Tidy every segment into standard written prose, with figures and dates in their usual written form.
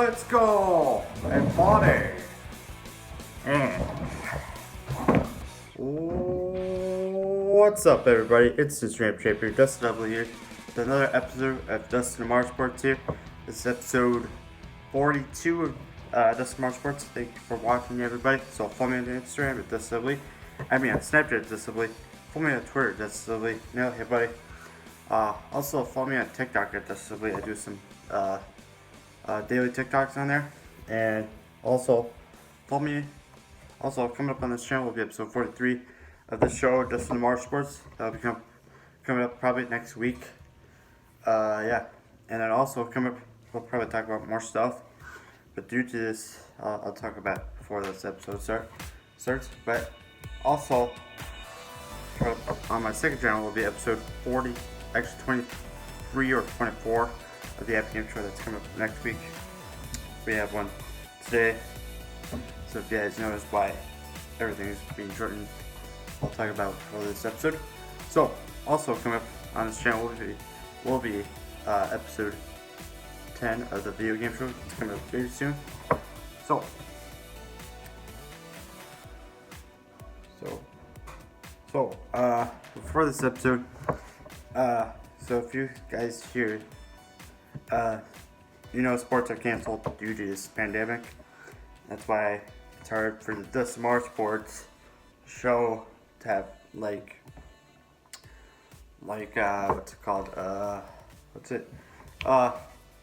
Let's go! And body! What's up, everybody? It's the Stream Shaper, Dustin W here with another episode of Dustin DeMars Sports here. This is episode 42 of Dustin DeMars Sports. Thank you for watching, everybody. So follow me on Instagram at Dustin W. I mean on Snapchat at Dustin W. Follow me on Twitter at Dustin W. No, hey buddy. Also follow me on TikTok at Dustin W. I do some daily TikToks on there, and also follow me. Also coming up on this channel will be episode 43 of the show Dustin DeMars Sports. That'll be coming up probably next week. Yeah, and then also coming up, we'll probably talk about more stuff. But due to this, I'll talk about it before this episode starts. But also on my second channel will be episode 40, actually 23 or 24 of the Happy Game Show that's coming up next week. We have one today, so if you guys notice why everything is being shortened, I'll talk about for this episode. So also coming up on this channel will be episode 10 of the video game show. It's coming up very soon. So before this episode, so if you guys hear, sports are canceled due to this pandemic. That's why it's hard for the Dustin DeMars Sports show to have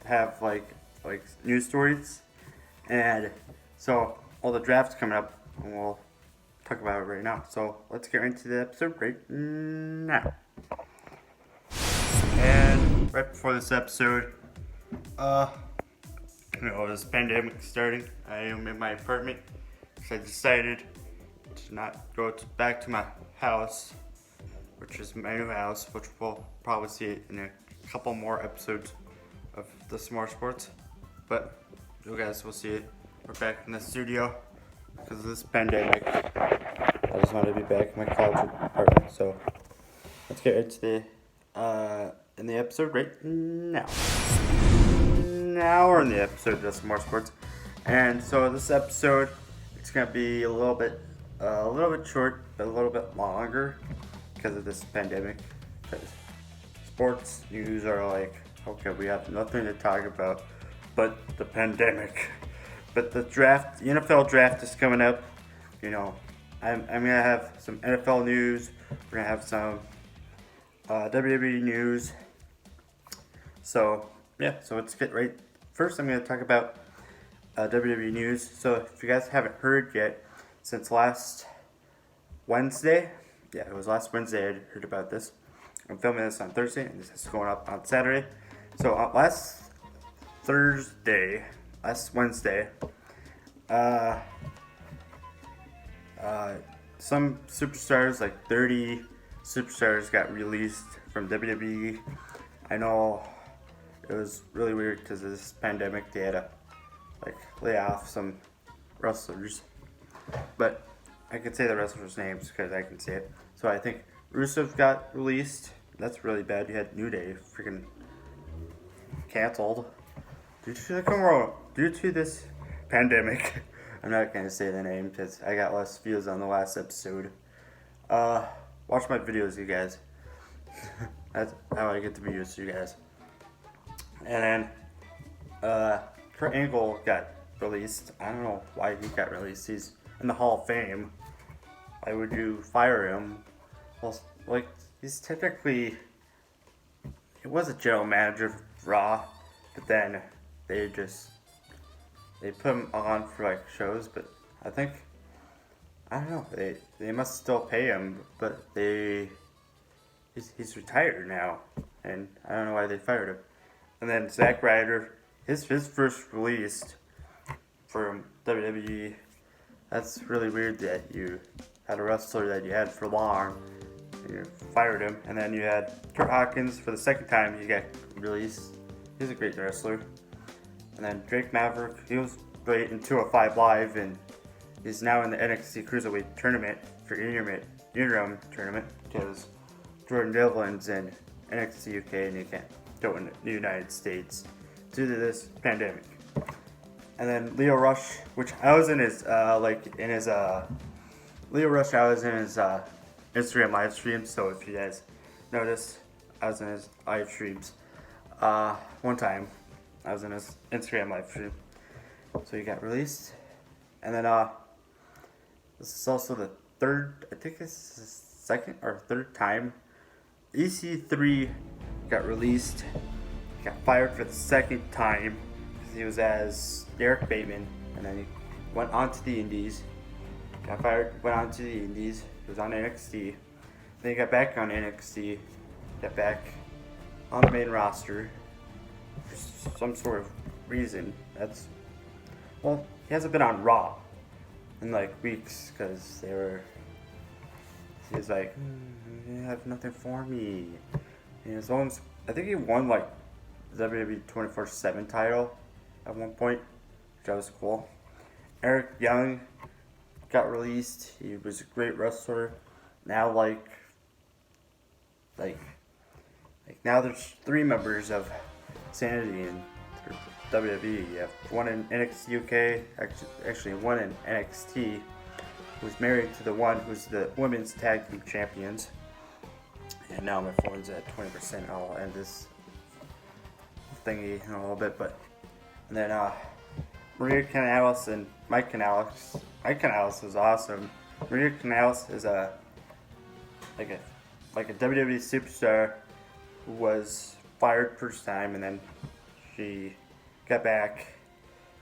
have news stories. And so all the drafts coming up, and we'll talk about it right now. So let's get into the episode right now. And right before this episode, this pandemic starting, I am in my apartment because I decided to not go back to my house, which is my new house, which we'll probably see in a couple more episodes of the Smart Sports. But you guys will see it. We're back in the studio because of this pandemic. I just wanted to be back in my college apartment. So let's get into the episode right now. Now we're in the episode of Just More Sports, and so this episode, it's gonna be a little bit short, but a little bit longer because of this pandemic. Because sports news are okay, we have nothing to talk about but the pandemic. But the draft, the NFL draft is coming up. I'm gonna have some NFL news. We're gonna have some WWE news. So let's get right. First, I'm going to talk about WWE news. So if you guys haven't heard yet, since last Wednesday, it was last Wednesday I heard about this. I'm filming this on Thursday, and this is going up on Saturday. So last Wednesday, some superstars, like 30 superstars, got released from WWE. I know it was really weird because of this pandemic. They had to lay off some wrestlers, but I could say the wrestlers' names because I can say it. So I think Rusev got released. That's really bad. You had New Day freaking canceled due to this pandemic. I'm not gonna say the name because I got less views on the last episode. Watch my videos, you guys. That's how I get the views, you guys. And then Kurt Angle got released. I don't know why he got released. He's in the Hall of Fame. Why would you fire him? Well, he's technically, he was a general manager of Raw, but then they put him on for shows. But I don't know. They must still pay him, but he's retired now, and I don't know why they fired him. And then Zack Ryder, his first release from WWE. That's really weird that you had a wrestler that you had for long, and you fired him. And then you had Kurt Hawkins for the second time he got released. He's a great wrestler. And then Drake Maverick, he was great in 205 Live, and he's now in the NXT Cruiserweight tournament for interim tournament because Jordan Devlin's in NXT UK and he can't go in the United States due to this pandemic. And then Leo Rush, which I was in his Leo Rush, I was in his Instagram live stream. So if you guys notice, I was in his live streams. One time, I was in his Instagram live stream. So he got released, and then this is also the third, I think it's the second or third time EC3 got released. He got fired for the second time because he was as Derek Bateman, and then he went on to the Indies. Got fired, went on to the Indies. He was on NXT. Then he got back on NXT. Got back on the main roster for some sort of reason. Well, he hasn't been on Raw in like weeks because he was like, you have nothing for me. And as long as, I think he won like the WWE 24/7 title at one point, which was cool. Eric Young got released. He was a great wrestler. Now now there's 3 members of Sanity in WWE. You have one in NXT UK, actually one in NXT, who's married to the one who's the women's tag team champions. And now my phone's at 20%. I'll end this thingy in a little bit, and then Maria Kanellis and Mike Kanellis. Mike Kanellis is awesome. Maria Kanellis is a WWE superstar who was fired first time, and then she got back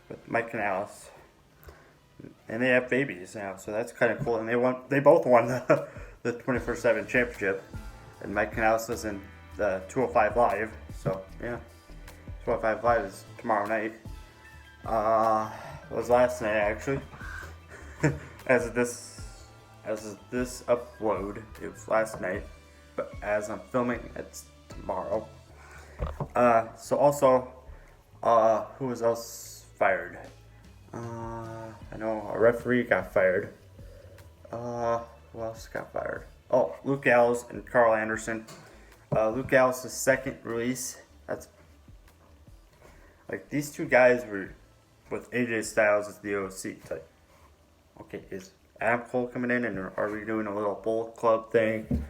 with Mike Kanellis, and they have babies now, so that's kind of cool. And they both won the 24/7 championship, and Mike Kanellis was in the 205 Live. So yeah, 205 Live is tomorrow night. It was last night actually. as of this upload, it was last night, but as I'm filming, it's tomorrow. So also, who was else fired? I know a referee got fired. Who else got fired? Oh, Luke Gallows and Carl Anderson. Luke Gallows' second release. That's like these two guys were with AJ Styles as the OC. It's like, okay, is Adam Cole coming in, and are we doing a little Bullet Club thing?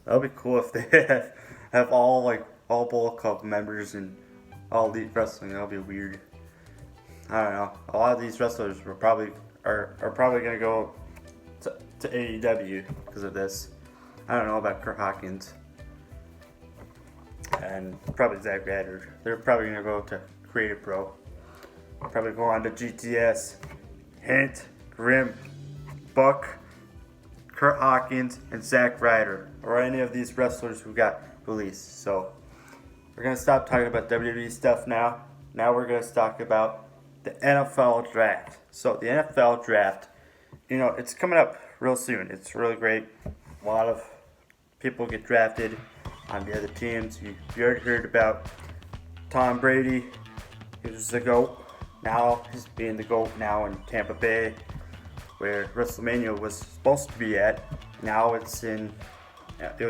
That'll be cool if they have all Bullet Club members and all Elite Wrestling. That'll be weird. I don't know. A lot of these wrestlers are probably gonna go to AEW because of this. I don't know about Kurt Hawkins and probably Zack Ryder. They're probably gonna go to Creative Pro. Probably go on to GTS. Hint, Grim, Buck, Kurt Hawkins, and Zack Ryder, or any of these wrestlers who got released. So we're gonna stop talking about WWE stuff now. Now we're gonna talk about the NFL draft. So the NFL draft, it's coming up real soon. It's really great. A lot of people get drafted on the other teams. You already heard about Tom Brady. He was the GOAT. Now he's being the GOAT now in Tampa Bay, where WrestleMania was supposed to be at. Now it was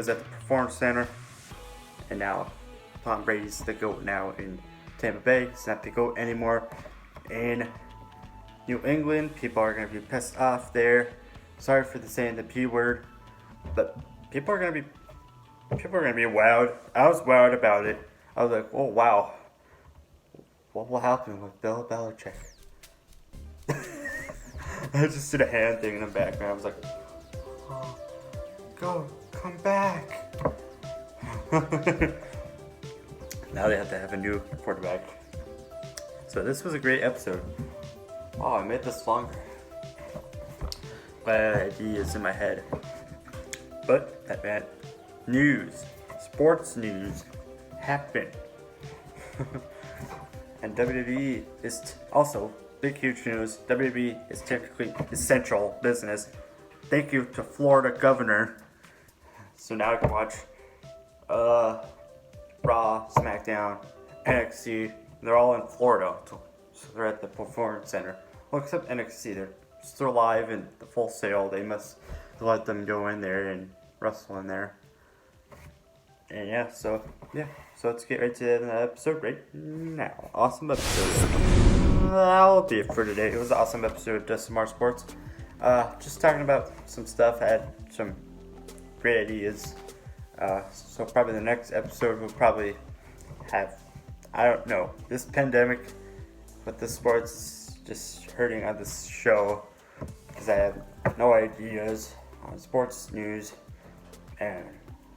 at the Performance Center, and now Tom Brady's the GOAT now in Tampa Bay. He's not the GOAT anymore in New England. People are going to be pissed off there. Sorry for saying the P word, but people are going to be wowed. I was wowed about it. I was like, oh wow, what will happen with Bill Belichick? I just did a hand thing in the background. I was like, oh, come back. Now they have to have a new quarterback. So this was a great episode. Oh, I made this longer. Bad ideas in my head. But that meant sports news happened. And WWE is also big, huge news. WWE is technically essential business. Thank you to Florida governor. So now I can watch Raw, SmackDown, NXT. They're all in Florida. So they're at the Performance Center. Well, except NXT. They're still live in the Full Sail. They must let them go in there and wrestle in there. And so let's get right to the episode right now. Awesome episode. that'll be it for today. It was an awesome episode of Dustin DeMars Sports. Just talking about some stuff. I had some great ideas. So probably the next episode will probably have, I don't know, this pandemic with the sports just hurting on this show because I have no ideas on sports news and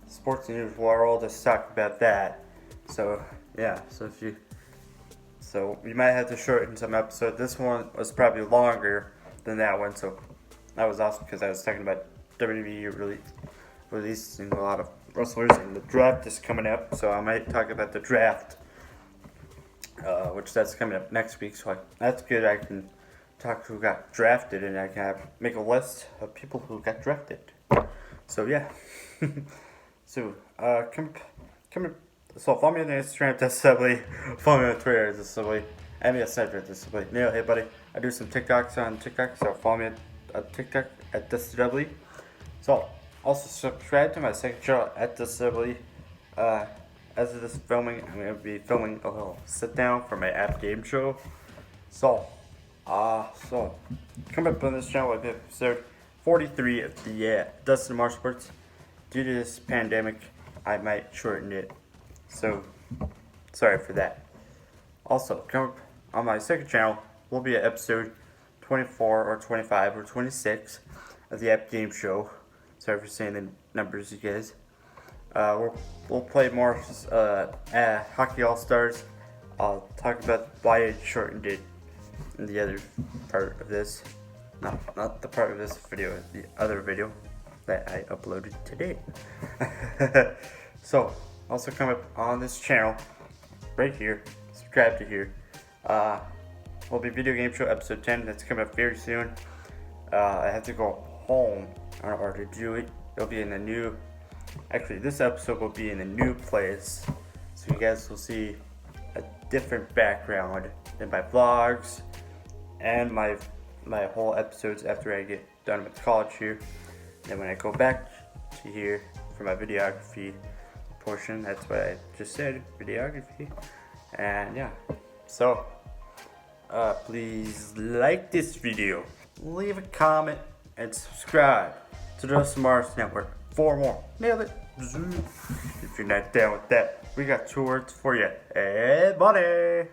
sports news world. Let's talk about that. So yeah, so we might have to shorten some episodes. This one was probably longer than that one, so that was awesome because I was talking about WWE really releasing a lot of wrestlers, and the draft is coming up, so I might talk about the draft, which that's coming up next week. So that's good. I can talk who got drafted, and I can make a list of people who got drafted. So yeah. So so follow me on Instagram, Dustin. Follow me on Twitter, Dustin. And me at Cedric, Dustin. Neil, hey buddy. I do some TikToks on TikTok, so follow me at TikTok at Dustin. So also subscribe to my second channel at Dustin. As of this filming, I'm gonna be filming a little sit down for my app game show. So coming up on this channel will be episode 43 of the Dustin DeMars Sports. Due to this pandemic, I might shorten it. So, sorry for that. Also, come up on my second channel will be an episode 24 or 25 or 26 of the App Game Show. Sorry for saying the numbers, you guys. We'll play more Hockey All-Stars. I'll talk about why I shortened it in the other part of this. Not the part of this video, the other video that I uploaded today. So, also come up on this channel, right here, subscribe to here. Will be Video Game Show episode 10, that's coming up very soon. I have to go home in order to do it. It'll be in the new, actually this episode will be in a new place. So you guys will see a different background than my vlogs and my whole episodes after I get done with college here. And when I go back to here for my videography portion, that's what I just said, videography. And yeah, so please like this video, leave a comment, and subscribe to the Dustin DeMars Network for more. Nailed it. If you're not down with that, we got 2 words for you. Hey, buddy.